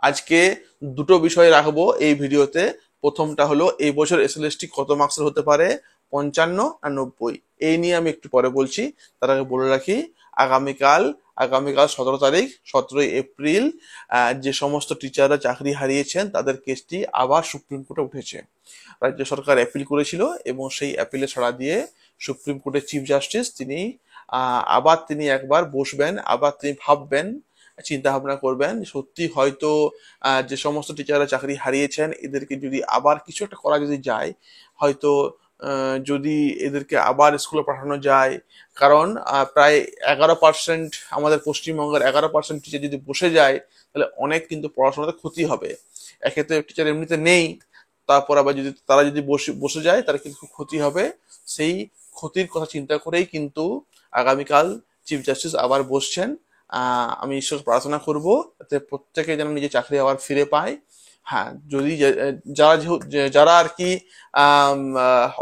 আজকে দুটো বিষয় রাখবো এই ভিডিওতে। প্রথমটা হলো এই বছর এসএলএসটি কত মার্কসের হতে পারে, 55 আর 90, এই নিয়ে আমি একটু পরে বলছি। তার আগে বলে রাখি, আগামীকাল আগামীকাল 17 তারিখ, 17 এপ্রিল, যে সমস্ত টিচাররা চাকরি হারিয়েছেন তাদের কেসটি আবার সুপ্রিম কোর্টে উঠেছে। রাজ্য সরকার অ্যাপিল করেছিল এবং সেই অ্যাপিলে ছাড়া দিয়ে সুপ্রিম কোর্টের চিফ জাস্টিস তিনি আবার তিনি একবার বসবেন, আবার তিনি ভাববেন, চিন্তা ভাবনা করবেন সত্যি হয়তো যে সমস্ত টিচাররা চাকরি হারিয়েছেন এদেরকে যদি আবার কিছু একটা করা যদি যায়, হয়তো যদি এদেরকে আবার স্কুলে পাঠানো যায়। কারণ প্রায় 11% আমাদের পশ্চিমবঙ্গের 11% টিচার যদি বসে যায় তাহলে অনেক কিন্তু পড়াশোনাতে ক্ষতি হবে। এক্ষেত্রে টিচার এমনিতে নেই, তারপর আবার যদি তারা যদি বসে বসে যায় তাহলে কিন্তু খুব ক্ষতি হবে। সেই ক্ষতির কথা চিন্তা করেই কিন্তু আগামীকাল চিফ জাস্টিস আবার বসছেন। আমি ঈশ্বর প্রার্থনা করব যাতে প্রত্যেকে যেন নিজের চাকরি আবার ফিরে পায়। হ্যাঁ, যদি যারা আর কি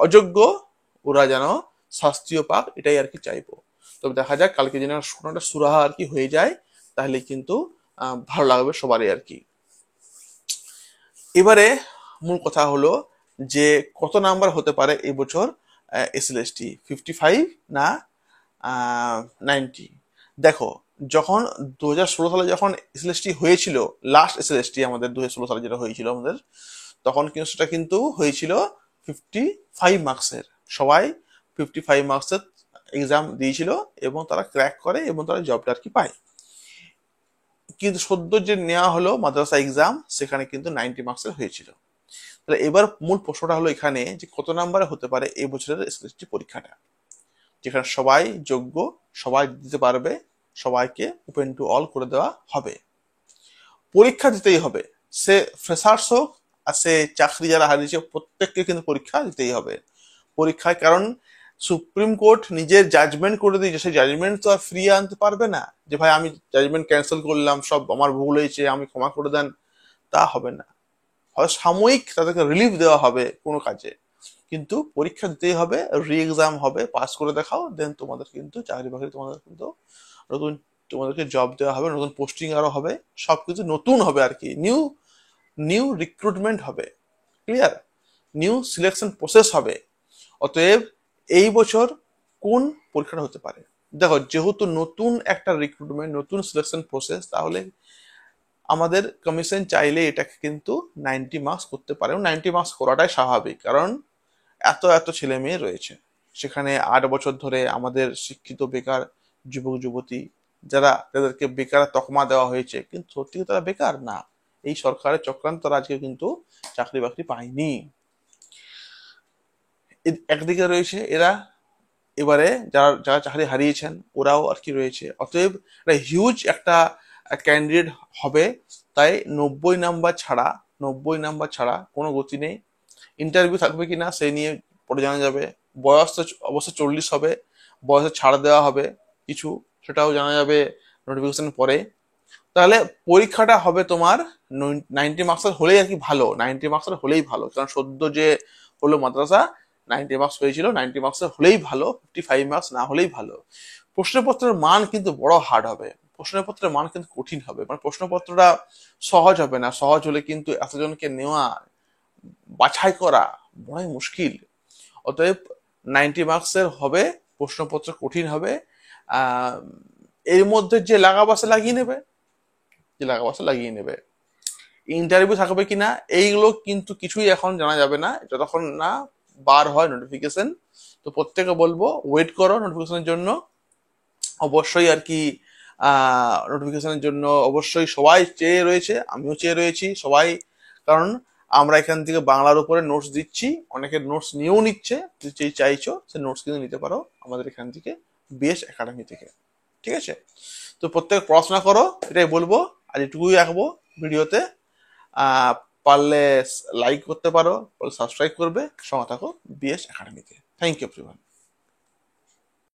অযোগ্য ওরা যেন শাস্তিও পাক, এটাই আর কি চাইবো। তবে দেখা যাক কালকে যেন শোনাটা সুরাহা আর কি হয়ে যায়, তাহলে কিন্তু ভালো লাগবে সবারই আর কি। এবারে মূল কথা হলো যে কত নাম্বার হতে পারে এই বছর এসএলএসটি, 55 না 90? দেখো, যখন 2016 সালে যখন এসএলএসটি হয়েছিল, লাস্ট এসএলএসটি আমাদের 2016 সালে যেটা হয়েছিল আমাদের, তখন কিন্তু সেটা কিন্তু হয়েছিল 55 মার্কসের। সবাই 55 মার্কসের এক্সাম দিয়েছিল এবং তারা ক্র্যাক করে এবং তারা জবটা আর কি পায়। কিন্তু সদ্য যে নেওয়া হলো মাদ্রাসা এক্সাম, সেখানে কিন্তু 90 মার্কসের হয়েছিল। তাহলে এবার মূল প্রশ্নটা হলো এখানে যে কত নাম্বারে হতে পারে এই বছরের এসএসসি পরীক্ষাটা, যেখানে সবাই যোগ্য, সবাই দিতে পারবে, সবাইকে ওপেন টু অল করে দেওয়া হবে। পরীক্ষা দিতেই হবে, সে ফ্রেশার্স হোক আর সে চাকরি যারা হারিয়েছে প্রত্যেককে কিন্তু পরীক্ষা দিতেই হবে। পরীক্ষায়, কারণ সুপ্রিম কোর্ট নিজের জাজমেন্ট করে দিয়েছে, সেই জাজমেন্ট তো আর ফিরিয়ে আনতে পারবে না যে ভাই আমি জাজমেন্ট ক্যান্সেল করলাম, সব আমার ভুল হয়েছে, আমি ক্ষমা করে দেন। তা হবে না। হয়তো সাময়িক তাদেরকে রিলিফ দেওয়া হবে কোনো কাজে, কিন্তু পরীক্ষা দিতেই হবে, রি এক্সাম হবে, পাস করে দেখাও, দেন তোমাদের কিন্তু চাকরি বাকরি, তোমাদের কিন্তু নতুন, তোমাদেরকে জব দেওয়া হবে, নতুন পোস্টিং আরো হবে, সবকিছু নতুন হবে আর কি। নিউ নিউ রিক্রুটমেন্ট হবে, ক্লিয়ার, নিউ সিলেকশন প্রসেস হবে। অতএব এই বছর কোন পরীক্ষাটা হতে পারে? দেখো, যেহেতু নতুন একটা রিক্রুটমেন্ট, নতুন সিলেকশন প্রসেস, তাহলে আমাদের কমিশন চাইলে এটাকে কিন্তু 90 মার্কস করতে পারে। 90 মার্কস করাটাই স্বাভাবিক, কারণ এত এত ছেলে মেয়ে রয়েছে সেখানে। 8 বছর ধরে আমাদের শিক্ষিত বেকার যুবক যুবতী যাদেরকে বেকার তকমা দেওয়া হয়েছে, কিন্তু সত্যি তারা বেকার না, এই সরকারের চক্রান্ত তারা আজকে কিন্তু চাকরি বাকরি পায়নি। একদিকে রয়েছে এরা, এবারে যারা যারা চাকরি হারিয়েছেন ওরাও আর কি রয়েছে। অতএব হিউজ একটা ক্যান্ডিডেট হবে। তাই 90 নাম্বার ছাড়া কোনো গতি নেই। ইন্টারভিউ থাকবে কিনা সেই নিয়ে পরে জানা যাবে। বয়স তো অবশ্য 40 হবে, বয়সে ছাড় দেওয়া হবে কিছু, সেটাও জানা যাবে নোটিফিকেশন পরে। তাহলে পরীক্ষাটা হবে তোমার 90 মার্কসের হলেই আর কি ভালো, 90 মার্কসের হলেই ভালো, কারণ সদ্য যে হলো মাদ্রাসা 90 মার্কস হয়েছিল, 90 মার্কসের হলেই ভালো, 55 মার্কস না হলেই ভালো। প্রশ্নপত্রের মান কিন্তু বড় হার্ড হবে, প্রশ্নপত্রের মান কিন্তু কঠিন হবে, মানে প্রশ্নপত্রটা সহজ হবে না। সহজ হলে কিন্তু এতজনকে নেওয়া, বাছাই করা বড়ই মুশকিল। অতএব 90 মার্কসের হবে, প্রশ্নপত্র কঠিন হবে। আহ এর মধ্যে যে লাগাবাসা লাগিয়ে নেবে, যে লাগাবাসা লাগিয়ে নেবে। ইন্টারভিউ থাকবে কিনা এইগুলো কিন্তু কিছুই এখন জানা যাবে না যতক্ষণ না বার হয় নোটিফিকেশন। তো প্রত্যেকে বলবো ওয়েট করো নোটিফিকেশনের জন্য। অবশ্যই আর কি নোটিফিকেশনের জন্য অবশ্যই সবাই চেয়ে রয়েছে, আমিও চেয়ে রয়েছি সবাই। কারণ আমরা এখান থেকে বাংলার উপরে নোটস দিচ্ছি, অনেকের নোটস নিয়েও নিচ্ছে। যে চাইছো সে নোটস কিন্তু নিতে পারো আমাদের এখান থেকে, বিএস একাডেমি থেকে। ঠিক আছে, তো প্রত্যেক পড়াশোনা করো, এটাই বলবো। আর এটুকুই রাখবো ভিডিওতে। পারলে লাইক করতে পারো, সাবস্ক্রাইব করবে, সঙ্গে থাকো বিএস একাডেমিতে। Thank you everyone.